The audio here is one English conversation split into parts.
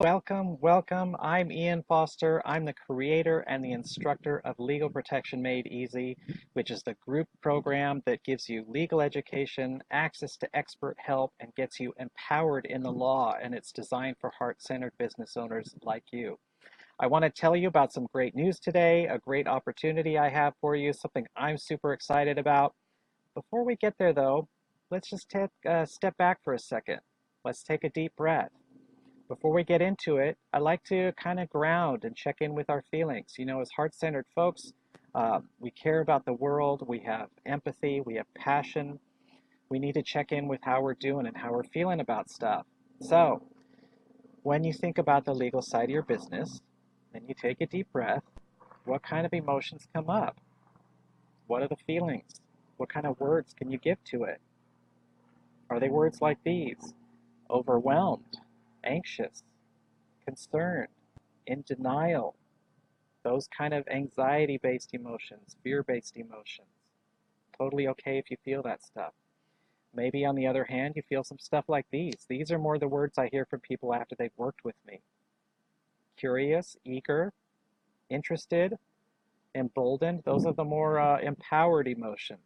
Welcome, welcome. I'm Ian Foster. I'm the creator and the instructor of Legal Protection Made Easy, which is the group program that gives you legal education, access to expert help, and gets you empowered in the law. And it's designed for heart-centered business owners like you. I want to tell you about some great news today, a great opportunity I have for you, something I'm super excited about. Before we get there, though, let's just take a step back for a second. Let's take a deep breath. Before we get into it, I like to kind of ground and check in with our feelings. You know, as heart-centered folks, we care about the world, we have empathy, we have passion. We need to check in with how we're doing and how we're feeling about stuff. So, when you think about the legal side of your business, and you take a deep breath, what kind of emotions come up? What are the feelings? What kind of words can you give to it? Are they words like these? Overwhelmed, anxious, concerned, in denial, those kind of anxiety-based emotions, fear-based emotions. Totally okay if you feel that stuff. Maybe on the other hand, you feel some stuff like these. These are more the words I hear from people after they've worked with me. Curious, eager, interested, emboldened. Those are the more empowered emotions.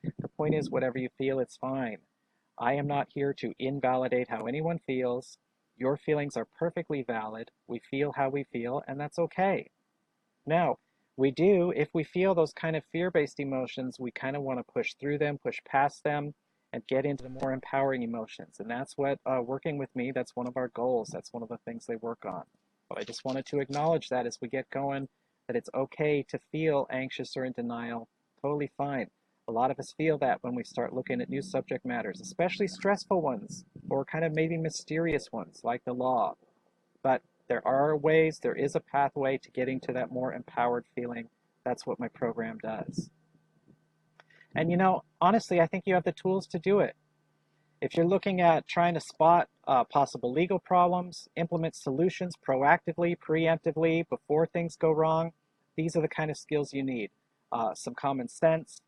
The point is, whatever you feel, it's fine. I am not here to invalidate how anyone feels. Your feelings are perfectly valid. We feel how we feel, and that's okay. Now, if we feel those kind of fear-based emotions, we kind of want to push through them, push past them, and get into the more empowering emotions. And that's what working with me, that's one of our goals. That's one of the things they work on. But I just wanted to acknowledge that as we get going, that it's okay to feel anxious or in denial. Totally fine. A lot of us feel that when we start looking at new subject matters, especially stressful ones or kind of maybe mysterious ones like the law. But there are ways, there is a pathway to getting to that more empowered feeling. That's what my program does. And you know, honestly, I think you have the tools to do it. If you're looking at trying to spot possible legal problems, implement solutions proactively, preemptively, before things go wrong, these are the kind of skills you need. Some common sense,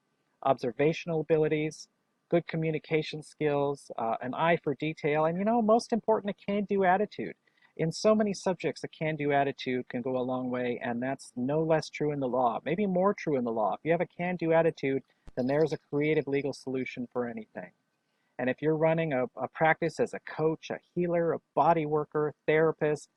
observational abilities, good communication skills, an eye for detail, and you know, most important, a can-do attitude. In so many subjects, a can-do attitude can go a long way, and that's no less true in the law, maybe more true in the law. If you have a can-do attitude, then there's a creative legal solution for anything. And if you're running a practice as a coach, a healer, a body worker, therapist,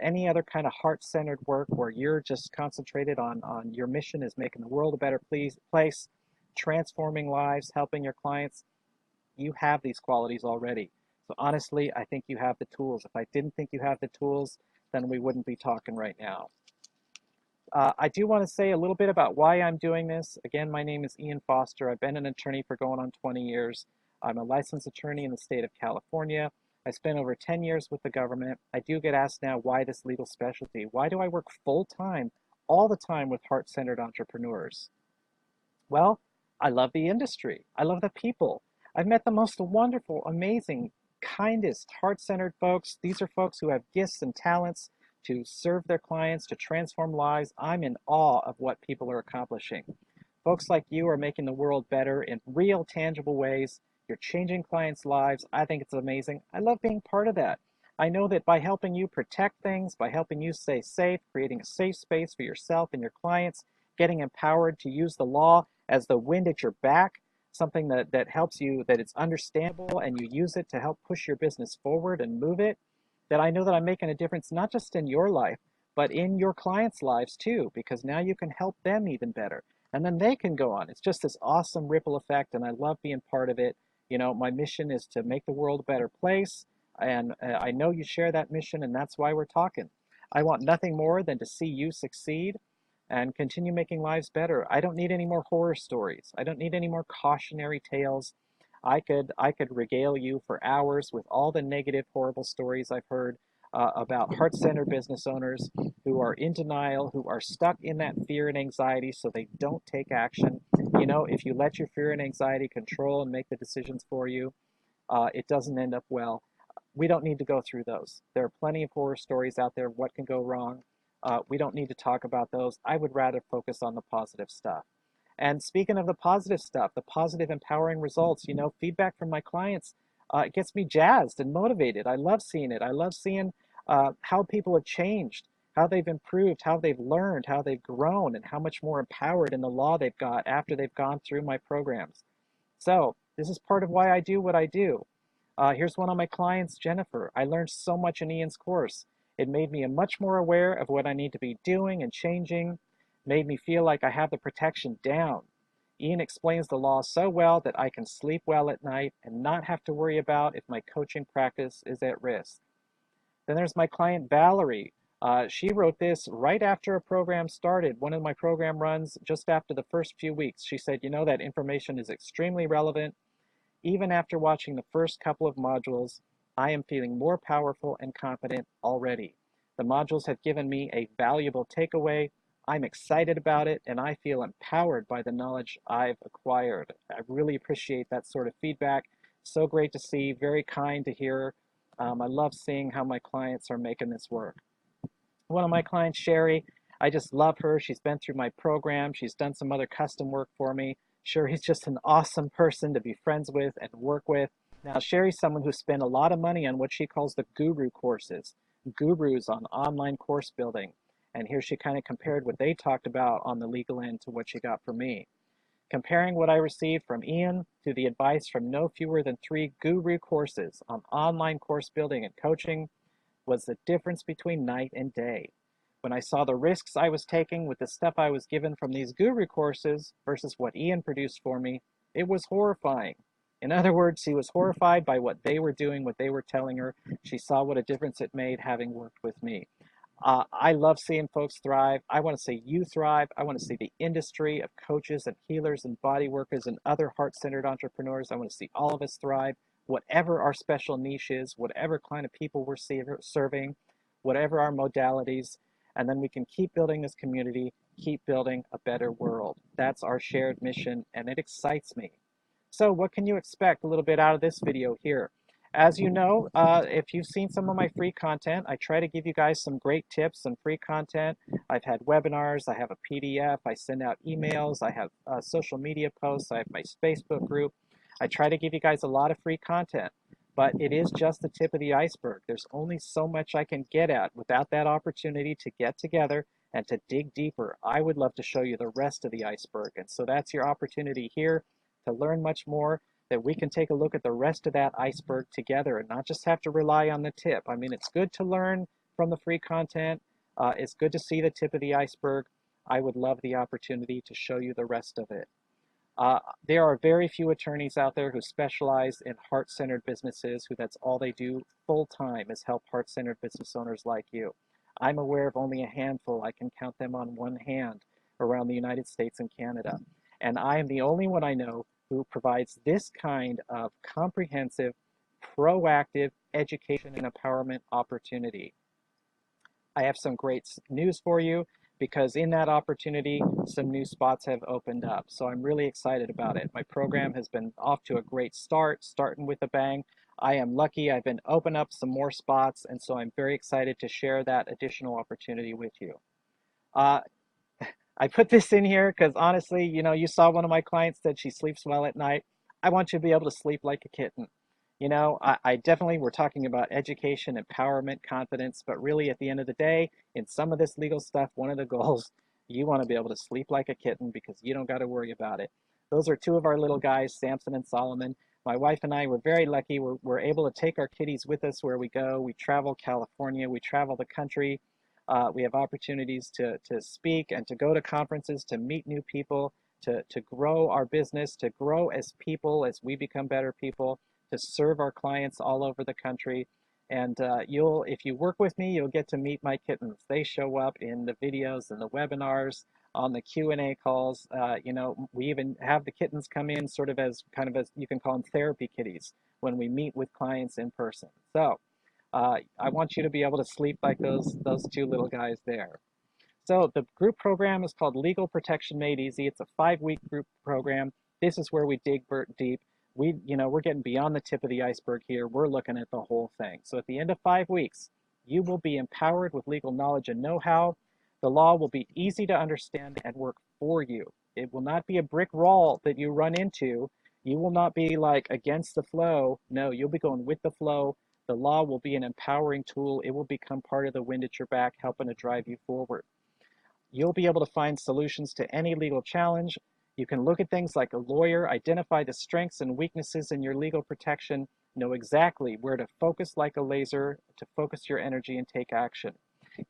any other kind of heart-centered work where you're just concentrated on your mission is making the world a better place, transforming lives, helping your clients, you have these qualities already. So honestly, I think you have the tools. If I didn't think you have the tools, then we wouldn't be talking right now. I do want to say a little bit about why I'm doing this. Again, my name is Ian Foster. I've been an attorney for going on 20 years. I'm a licensed attorney in the state of California. I spent over 10 years with the government. I do get asked now, why this legal specialty? Why do I work full-time, all the time with heart-centered entrepreneurs? Well, I love the industry. I love the people. I've met the most wonderful, amazing, kindest, heart-centered folks. These are folks who have gifts and talents to serve their clients, to transform lives. I'm in awe of what people are accomplishing. Folks like you are making the world better in real, tangible ways. You're changing clients' lives. I think it's amazing. I love being part of that. I know that by helping you protect things, by helping you stay safe, creating a safe space for yourself and your clients, getting empowered to use the law as the wind at your back, something that helps you, that it's understandable and you use it to help push your business forward and move it, that I know that I'm making a difference not just in your life, but in your clients' lives too, because now you can help them even better. And then they can go on. It's just this awesome ripple effect, and I love being part of it. You know, my mission is to make the world a better place, and I know you share that mission, and that's why we're talking. I want nothing more than to see you succeed and continue making lives better. I don't need any more horror stories. I don't need any more cautionary tales. I could regale you for hours with all the negative, horrible stories I've heard about heart-centered business owners who are in denial, who are stuck in that fear and anxiety, so they don't take action. You know, if you let your fear and anxiety control and make the decisions for you, it doesn't end up well. We don't need to go through those. There are plenty of horror stories out there. What can go wrong? We don't need to talk about those. I would rather focus on the positive stuff. And speaking of the positive stuff, the positive empowering results, feedback from my clients, it gets me jazzed and motivated. I love seeing it. I love seeing how people have changed, how they've improved, how they've learned, how they've grown, and how much more empowered in the law they've got after they've gone through my programs. So this is part of why I do what I do. Here's one of my clients, Jennifer. I learned so much in Ian's course. It made me much more aware of what I need to be doing and changing, made me feel like I have the protection down. Ian explains the law so well that I can sleep well at night and not have to worry about if my coaching practice is at risk. Then there's my client, Valerie. She wrote this right after a program started. One of my program runs just after the first few weeks. She said, you know, that information is extremely relevant. Even after watching the first couple of modules, I am feeling more powerful and confident already. The modules have given me a valuable takeaway. I'm excited about it, and I feel empowered by the knowledge I've acquired. I really appreciate that sort of feedback. So great to see, very kind to hear. I love seeing how my clients are making this work. One of my clients, Sherry, I just love her. She's been through my program. She's done some other custom work for me. Sherry's just an awesome person to be friends with and work with. Now, Sherry's someone who spent a lot of money on what she calls the guru courses, gurus on online course building. And here she kind of compared what they talked about on the legal end to what she got from me. Comparing what I received from Ian to the advice from no fewer than 3 guru courses on online course building and coaching was the difference between night and day. When I saw the risks I was taking with the stuff I was given from these guru courses versus what Ian produced for me, it was horrifying. In other words, she was horrified by what they were doing, what they were telling her. She saw what a difference it made having worked with me. I love seeing folks thrive. I want to see you thrive. I want to see the industry of coaches and healers and body workers and other heart-centered entrepreneurs. I want to see all of us thrive, whatever our special niche is, whatever kind of people we're serving, whatever our modalities. And then we can keep building this community, keep building a better world. That's our shared mission, and it excites me. So what can you expect a little bit out of this video here? As you know, if you've seen some of my free content, I try to give you guys some great tips and free content. I've had webinars, I have a PDF, I send out emails, I have social media posts, I have my Facebook group. I try to give you guys a lot of free content, but it is just the tip of the iceberg. There's only so much I can get at without that opportunity to get together and to dig deeper. I would love to show you the rest of the iceberg, and so that's your opportunity here to learn much more, that we can take a look at the rest of that iceberg together and not just have to rely on the tip. I mean, it's good to learn from the free content. It's good to see the tip of the iceberg. I would love the opportunity to show you the rest of it. There are very few attorneys out there who specialize in heart-centered businesses, who that's all they do full-time is help heart-centered business owners like you. I'm aware of only a handful. I can count them on one hand around the United States and Canada. And I am the only one I know who provides this kind of comprehensive, proactive education and empowerment opportunity. I have some great news for you, because in that opportunity, some new spots have opened up. So I'm really excited about it. My program has been off to a great start, starting with a bang. I am lucky I've been open up some more spots, and so I'm very excited to share that additional opportunity with you. I put this in here because honestly, you know, you saw one of my clients said she sleeps well at night. I want you to be able to sleep like a kitten. You know, I definitely, we're talking about education, empowerment, confidence, but really at the end of the day, in some of this legal stuff, one of the goals, you want to be able to sleep like a kitten because you don't got to worry about it. Those are 2 of our little guys, Samson and Solomon. My wife and I were very lucky. We're able to take our kitties with us where we go. We travel California, we travel the country. We have opportunities to speak and to go to conferences, to meet new people, to grow our business, to grow as people, as we become better people, to serve our clients all over the country. And if you work with me, you'll get to meet my kittens. They show up in the videos and the webinars, on the Q&A calls. You know, we even have the kittens come in sort of as you can call them therapy kitties when we meet with clients in person. So I want you to be able to sleep like those 2 little guys there. So the group program is called Legal Protection Made Easy. It's a 5-week group program. This is where we dig deep. We're getting beyond the tip of the iceberg here. We're looking at the whole thing. So at the end of 5 weeks, you will be empowered with legal knowledge and know-how. The law will be easy to understand and work for you. It will not be a brick wall that you run into. You will not be like against the flow. No, you'll be going with the flow, The law will be an empowering tool. It will become part of the wind at your back, helping to drive you forward. You'll be able to find solutions to any legal challenge. You can look at things like a lawyer, identify the strengths and weaknesses in your legal protection, know exactly where to focus like a laser, to focus your energy and take action.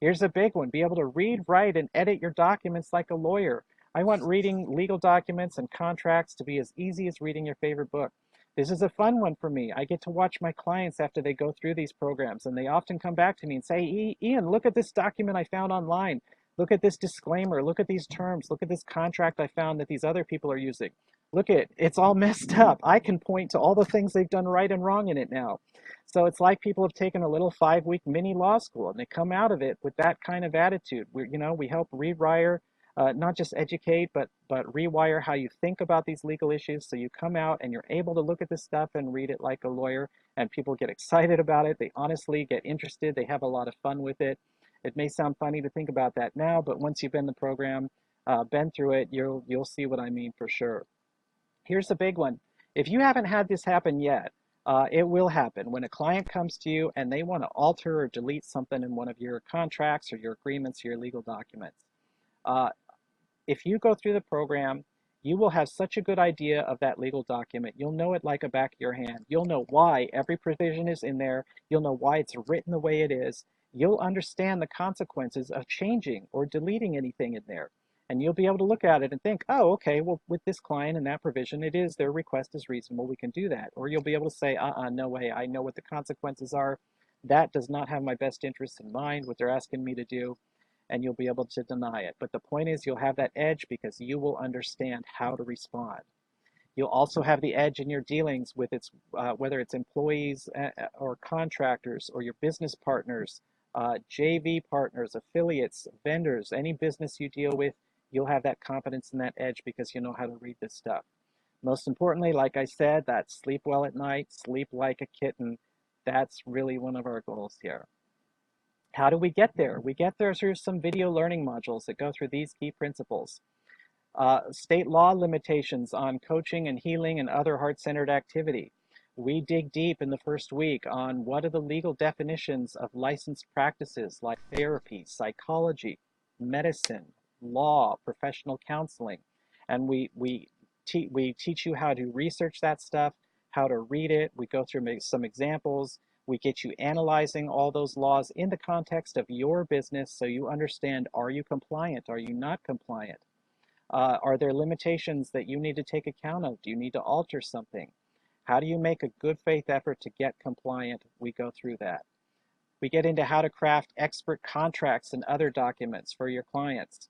Here's a big one. Be able to read, write, and edit your documents like a lawyer. I want reading legal documents and contracts to be as easy as reading your favorite book. This is a fun one for me. I get to watch my clients after they go through these programs, and they often come back to me and say, Ian, look at this document I found online. Look at this disclaimer. Look at these terms. Look at this contract I found that these other people are using. Look at it. It's all messed up. I can point to all the things they've done right and wrong in it now. So it's like people have taken a little 5-week mini law school and they come out of it with that kind of attitude. We help rewire, not just educate, but rewire how you think about these legal issues. So you come out and you're able to look at this stuff and read it like a lawyer, and people get excited about it. They honestly get interested. They have a lot of fun with it. It may sound funny to think about that now, but once you've been the program, been through it, you'll see what I mean for sure. Here's the big one. If you haven't had this happen yet, it will happen. When a client comes to you and they want to alter or delete something in one of your contracts or your agreements or your legal documents, if you go through the program, you will have such a good idea of that legal document. You'll know it like a back of your hand. You'll know why every provision is in there. You'll know why it's written the way it is. You'll understand the consequences of changing or deleting anything in there. And you'll be able to look at it and think, oh, okay, well, with this client and that provision, their request is reasonable. We can do that. Or you'll be able to say, no way. I know what the consequences are. That does not have my best interests in mind, what they're asking me to do. And you'll be able to deny it. But the point is, you'll have that edge because you will understand how to respond. You'll also have the edge in your dealings with whether it's employees or contractors or your business partners, JV partners, affiliates, vendors, any business you deal with. You'll have that confidence and that edge because you know how to read this stuff. Most importantly, like I said, that sleep well at night, sleep like a kitten. That's really one of our goals here. How do we get there? We get there through some video learning modules that go through these key principles. State law limitations on coaching and healing and other heart-centered activity. We dig deep in the first week on what are the legal definitions of licensed practices like therapy, psychology, medicine, law, professional counseling. And we teach you how to research that stuff, how to read it. We go through some examples. We get you analyzing all those laws in the context of your business so you understand, are you compliant? Are you not compliant? Are there limitations that you need to take account of? Do you need to alter something? How do you make a good faith effort to get compliant? We go through that. We get into how to craft expert contracts and other documents for your clients.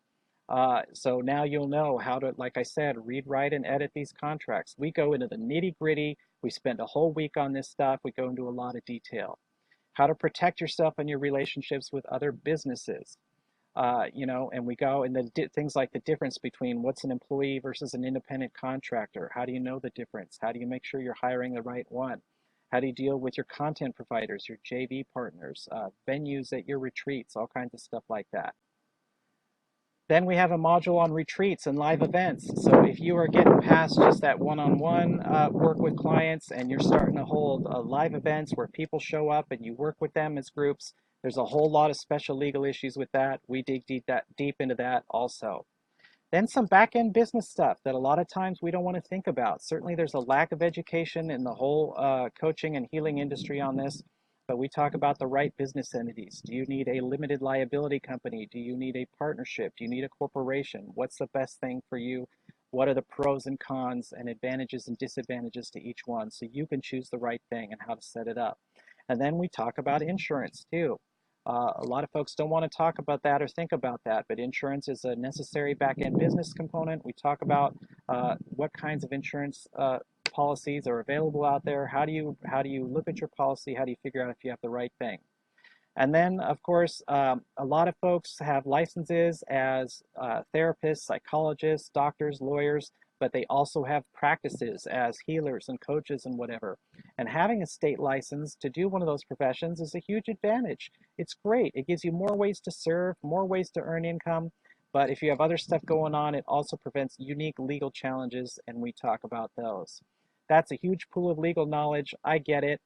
So now you'll know how to, like I said, read, write, and edit these contracts. We go into the nitty-gritty. We spend a whole week on this stuff. We go into a lot of detail. How to protect yourself and your relationships with other businesses. And we go into things like the difference between what's an employee versus an independent contractor. How do you know the difference? How do you make sure you're hiring the right one? How do you deal with your content providers, your JV partners, venues at your retreats, all kinds of stuff like that. Then we have a module on retreats and live events. So if you are getting past just that one-on-one work with clients and you're starting to hold live events where people show up and you work with them as groups, there's a whole lot of special legal issues with that. We dig deep into that also. Then some back-end business stuff that a lot of times we don't want to think about. Certainly there's a lack of education in the whole coaching and healing industry on this, but we talk about the right business entities. Do you need a limited liability company? Do you need a partnership? Do you need a corporation? What's the best thing for you? What are the pros and cons and advantages and disadvantages to each one so you can choose the right thing and how to set it up? And then we talk about insurance too. A lot of folks don't want to talk about that or think about that, but insurance is a necessary back-end business component. We talk about what kinds of insurance policies are available out there. How do you look at your policy? How do you figure out if you have the right thing? And then, of course, a lot of folks have licenses as therapists, psychologists, doctors, lawyers, but they also have practices as healers and coaches and whatever. And having a state license to do one of those professions is a huge advantage. It's great. It gives you more ways to serve, more ways to earn income. But if you have other stuff going on, it also prevents unique legal challenges, and we talk about those. That's a huge pool of legal knowledge. I get it.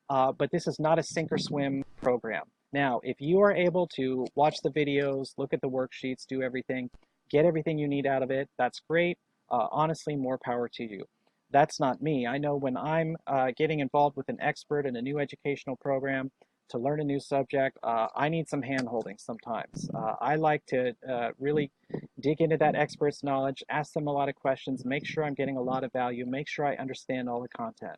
but this is not a sink or swim program. Now, if you are able to watch the videos, look at the worksheets, do everything, get everything you need out of it, that's great. Honestly, more power to you. That's not me. I know when I'm getting involved with an expert in a new educational program to learn a new subject, I need some hand-holding sometimes. I like to really dig into that expert's knowledge, ask them a lot of questions, make sure I'm getting a lot of value, make sure I understand all the content.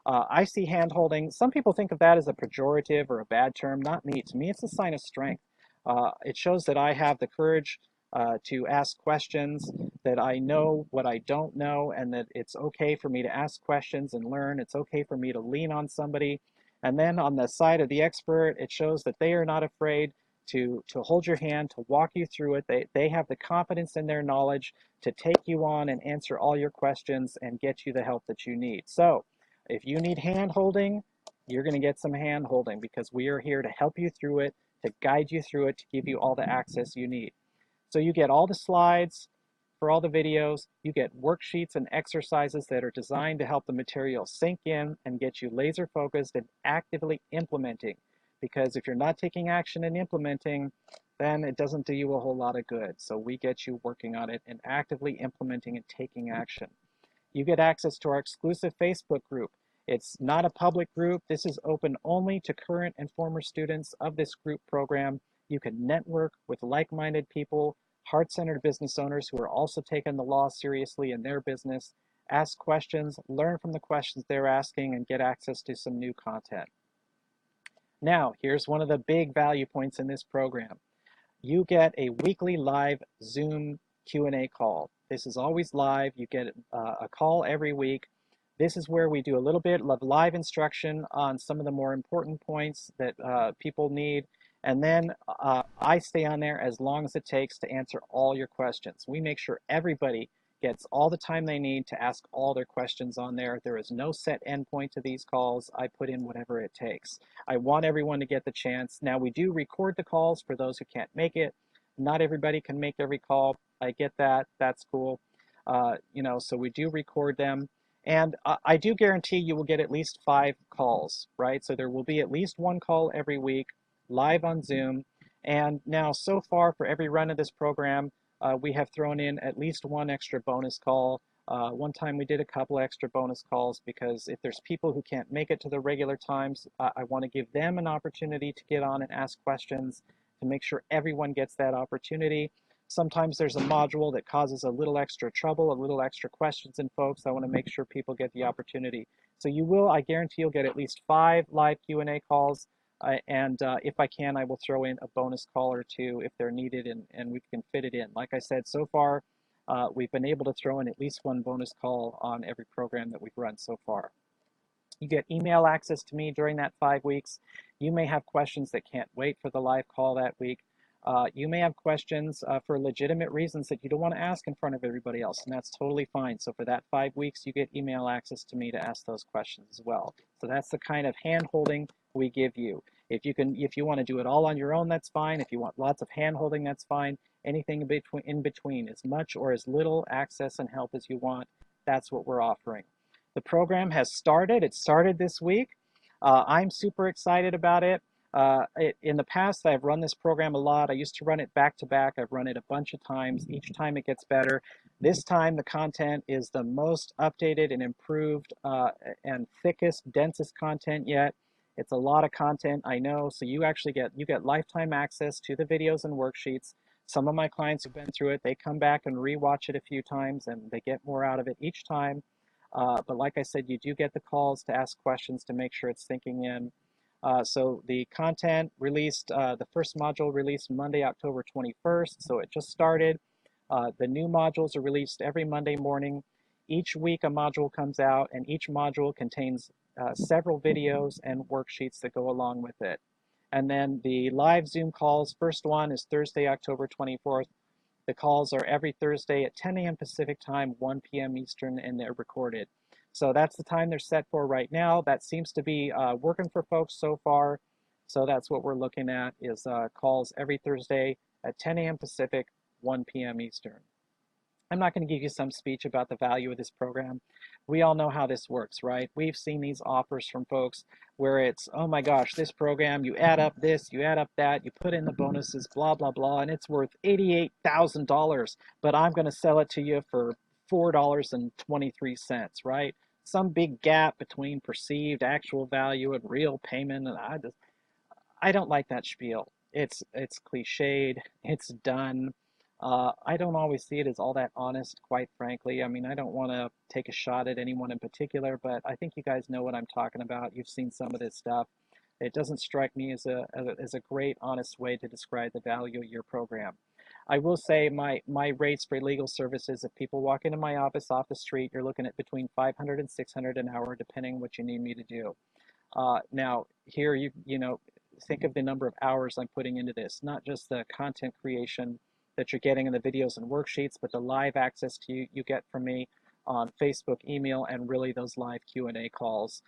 I see hand-holding, some people think of that as a pejorative or a bad term, not me. To me, it's a sign of strength. It shows that I have the courage to ask questions, that I know what I don't know, and that it's okay for me to ask questions and learn. It's okay for me to lean on somebody. And then on the side of the expert, it shows that they are not afraid to hold your hand, to walk you through it. They have the confidence in their knowledge to take you on and answer all your questions and get you the help that you need. So if you need hand holding, you're going to get some hand holding because we are here to help you through it, to guide you through it, to give you all the access you need. So you get all the slides for all the videos, you get worksheets and exercises that are designed to help the material sink in and get you laser focused and actively implementing. Because if you're not taking action and implementing, then it doesn't do you a whole lot of good. So we get you working on it and actively implementing and taking action. You get access to our exclusive Facebook group. It's not a public group. This is open only to current and former students of this group program. You can network with like-minded people, heart-centered business owners who are also taking the law seriously in their business, ask questions, learn from the questions they're asking, and get access to some new content. Now, here's one of the big value points in this program. You get a weekly live Zoom Q&A call. This is always live. You get a call every week. This is where we do a little bit of live instruction on some of the more important points that people need. And then I stay on there as long as it takes to answer all your questions. We make sure everybody gets all the time they need to ask all their questions on there. There is no set endpoint to these calls. I put in whatever it takes. I want everyone to get the chance. Now, we do record the calls for those who can't make it. Not everybody can make every call. I get that. That's cool. So we do record them. And I do guarantee you will get at least 5 calls, right? So there will be at least 1 call every week, live on Zoom. And now, so far, for every run of this program, we have thrown in at least 1 extra bonus call. One time we did a couple extra bonus calls because if there's people who can't make it to the regular times, I want to give them an opportunity to get on and ask questions to make sure everyone gets that opportunity. Sometimes there's a module that causes a little extra trouble, a little extra questions in folks. I want to make sure people get the opportunity. So you will, I guarantee you'll get at least 5 live Q&A calls. And if I can, I will throw in a bonus call or 2 if they're needed and we can fit it in. Like I said, so far, we've been able to throw in at least 1 bonus call on every program that we've run so far. You get email access to me during that 5 weeks. You may have questions that can't wait for the live call that week. You may have questions for legitimate reasons that you don't want to ask in front of everybody else, and that's totally fine. So for that 5 weeks, you get email access to me to ask those questions as well. So that's the kind of hand-holding we give you. If you want to do it all on your own, that's fine. If you want lots of hand-holding, that's fine. Anything in between, as much or as little access and help as you want, that's what we're offering. The program has started. It started this week. I'm super excited about it. In the past, I've run this program a lot. I used to run it back to back. I've run it a bunch of times. Each time it gets better. This time, the content is the most updated and improved and thickest, densest content yet. It's a lot of content, I know. So you actually get lifetime access to the videos and worksheets. Some of my clients who've been through it, they come back and rewatch it a few times, and they get more out of it each time. But like I said, you do get the calls to ask questions to make sure it's sinking in. So the content released, the first module released Monday, October 21st, so it just started. The new modules are released every Monday morning. Each week a module comes out, and each module contains several videos and worksheets that go along with it. And then the live Zoom calls, first one is Thursday, October 24th. The calls are every Thursday at 10 a.m. Pacific time, 1 p.m. Eastern, and they're recorded. So that's the time they're set for right now. That seems to be working for folks so far. So that's what we're looking at is calls every Thursday at 10 a.m. Pacific, 1 p.m. Eastern. I'm not going to give you some speech about the value of this program. We all know how this works, right? We've seen these offers from folks where it's, oh my gosh, this program, you add up this, you add up that, you put in the bonuses, blah, blah, blah, and it's worth $88,000, but I'm going to sell it to you for $4.23, right? Some big gap between perceived actual value and real payment, and I don't like that spiel. It's cliched. It's done. I don't always see it as all that honest, quite frankly. I mean, I don't want to take a shot at anyone in particular, but I think you guys know what I'm talking about. You've seen some of this stuff. It doesn't strike me as a great, honest way to describe the value of your program. I will say my rates for legal services, if people walk into my office off the street, you're looking at between 500 and 600 an hour, depending what you need me to do. Now, here you know, think of the number of hours I'm putting into this, not just the content creation that you're getting in the videos and worksheets, but the live access to you get from me on Facebook, email, and really those live Q&A calls.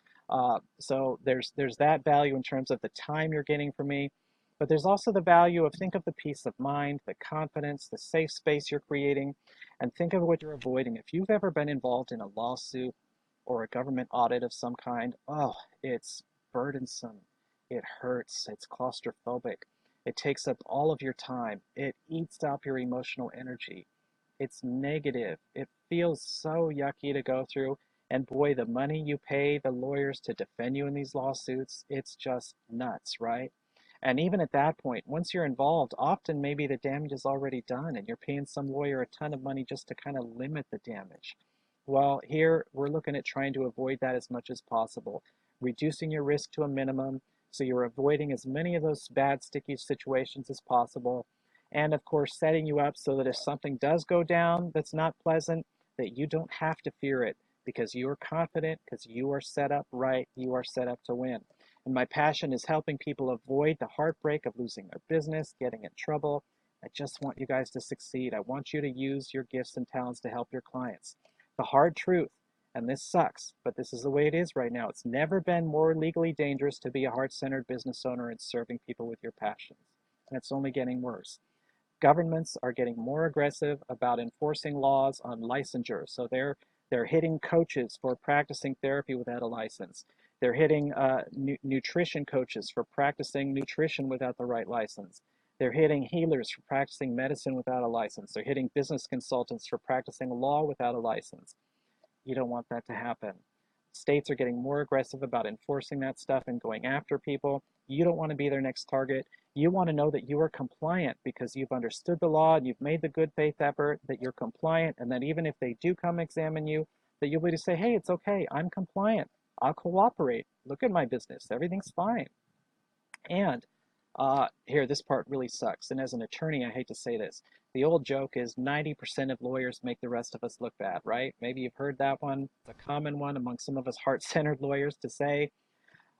So there's that value in terms of the time you're getting from me, but there's also the value of, think of the peace of mind, the confidence, the safe space you're creating, and think of what you're avoiding. If you've ever been involved in a lawsuit or a government audit of some kind, oh, it's burdensome. It hurts. It's claustrophobic. It takes up all of your time. It eats up your emotional energy. It's negative. It feels so yucky to go through. And boy, the money you pay the lawyers to defend you in these lawsuits, it's just nuts, right? And even at that point, once you're involved, often maybe the damage is already done and you're paying some lawyer a ton of money just to kind of limit the damage. Well, here we're looking at trying to avoid that as much as possible, reducing your risk to a minimum so you're avoiding as many of those bad, sticky situations as possible. And of course, setting you up so that if something does go down that's not pleasant, that you don't have to fear it because you're confident, because you are set up right, you are set up to win. And my passion is helping people avoid the heartbreak of losing their business, getting in trouble. I just want you guys to succeed. I want you to use your gifts and talents to help your clients. The hard truth, and this sucks, but this is the way it is right now. It's never been more legally dangerous to be a heart-centered business owner and serving people with your passions. And it's only getting worse. Governments are getting more aggressive about enforcing laws on licensure. So they're hitting coaches for practicing therapy without a license. They're hitting nutrition coaches for practicing nutrition without the right license. They're hitting healers for practicing medicine without a license. They're hitting business consultants for practicing law without a license. You don't want that to happen. States are getting more aggressive about enforcing that stuff and going after people. You don't want to be their next target. You want to know that you are compliant because you've understood the law and you've made the good faith effort, that you're compliant, and that even if they do come examine you, that you'll be able to say, hey, it's okay, I'm compliant. I'll cooperate. Look at my business. Everything's fine. And here, this part really sucks. And as an attorney, I hate to say this. The old joke is 90% of lawyers make the rest of us look bad, right? Maybe you've heard that one. It's a common one among some of us heart-centered lawyers to say.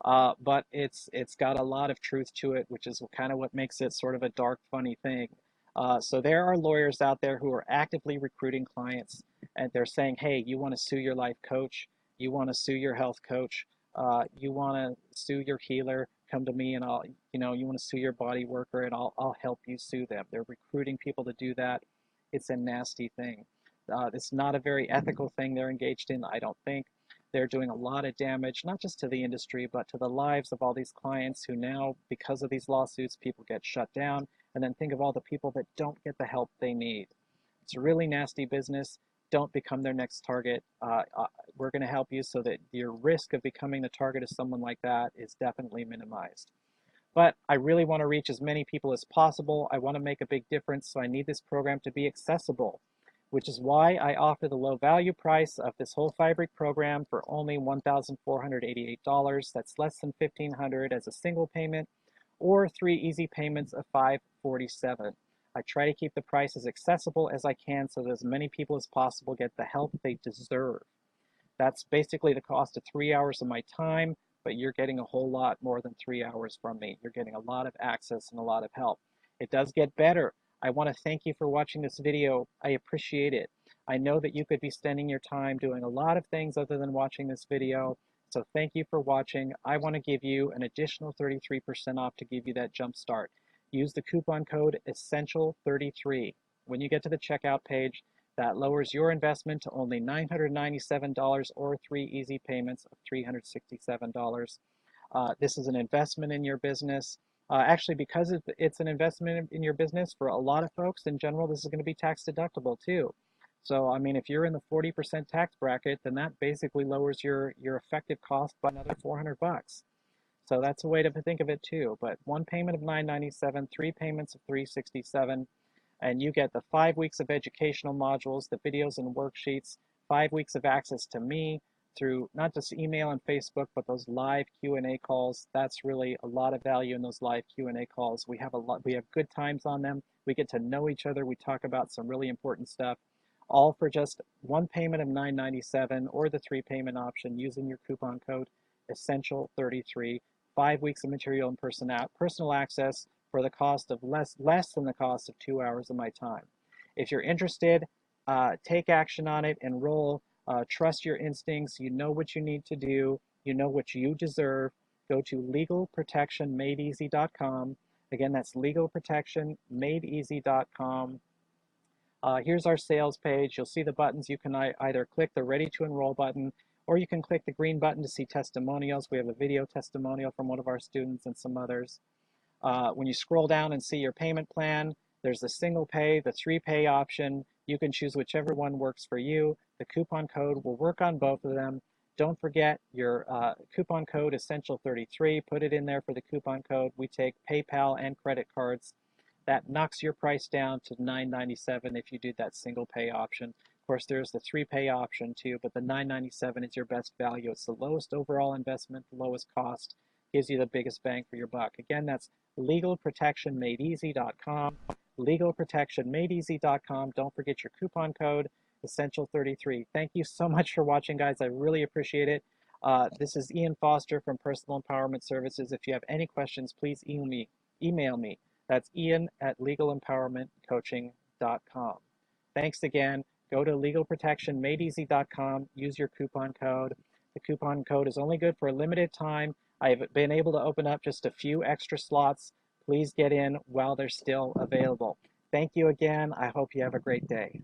But it's got a lot of truth to it, which is kind of what makes it sort of a dark, funny thing. So there are lawyers out there who are actively recruiting clients, and they're saying, hey, you want to sue your life coach, you want to sue your health coach, you want to sue your healer, come to me and I'll, you want to sue your body worker and I'll help you sue them. They're recruiting people to do that. It's a nasty thing. It's not a very ethical thing they're engaged in, I don't think. They're doing a lot of damage, not just to the industry, but to the lives of all these clients who now, because of these lawsuits, people get shut down. And then think of all the people that don't get the help they need. It's a really nasty business. Don't become their next target. We're going to help you so that your risk of becoming the target of someone like that is definitely minimized. But I really want to reach as many people as possible. I want to make a big difference, so I need this program to be accessible, which is why I offer the low value price of this whole Fibric program for only $1,488. That's less than $1,500 as a single payment, or 3 easy payments of $547. I try to keep the price as accessible as I can so that as many people as possible get the help they deserve. That's basically the cost of 3 hours of my time, but you're getting a whole lot more than 3 hours from me. You're getting a lot of access and a lot of help. It does get better. I want to thank you for watching this video. I appreciate it. I know that you could be spending your time doing a lot of things other than watching this video. So thank you for watching. I want to give you an additional 33% off to give you that jump start. Use the coupon code ESSENTIAL33. When you get to the checkout page, That lowers your investment to only $997 or 3 easy payments of $367. This is an investment in your business. Actually, because it's an investment in your business, for a lot of folks in general, this is going to be tax deductible too. So, I mean, if you're in the 40% tax bracket, then that basically lowers your effective cost by another 400 bucks. So that's a way to think of it too. But one payment of $997, three payments of $367, and you get the 5 weeks of educational modules, the videos and worksheets, 5 weeks of access to me through not just email and Facebook, but those live Q&A calls. That's really a lot of value in those live Q&A calls. We have good times on them. We get to know each other. We talk about some really important stuff, all for just one payment of $997 or the three payment option using your coupon code Essential33. 5 weeks of material and personal access for the cost of less than the cost of 2 hours of my time. If you're interested, take action on it, enroll, trust your instincts. You know what you need to do. You know what you deserve. Go to legalprotectionmadeeasy.com. Again, that's legalprotectionmadeeasy.com. Here's our sales page. You'll see the buttons. You can either click the Ready to Enroll button, or you can click the green button to see testimonials. We have a video testimonial from one of our students and some others. When you scroll down and see your payment plan, there's the single pay, the three pay option. You can choose whichever one works for you. The coupon code will work on both of them. Don't forget your coupon code Essential33. Put it in there for the coupon code. We take PayPal and credit cards. That knocks your price down to $997 if you do that single pay option. Of course, there's the three pay option too, but the $997 is your best value. It's the lowest overall investment, the lowest cost, gives you the biggest bang for your buck. Again, that's legalprotectionmadeeasy.com, legalprotectionmadeeasy.com. Don't forget your coupon code, Essential33. Thank you so much for watching, guys. I really appreciate it. This is Ian Foster from Personal Empowerment Services. If you have any questions, please email me. That's ian@legalempowermentcoaching.com. Thanks again. Go to legalprotectionmadeeasy.com. Use your coupon code. The coupon code is only good for a limited time. I've been able to open up just a few extra slots. Please get in while they're still available. Thank you again. I hope you have a great day.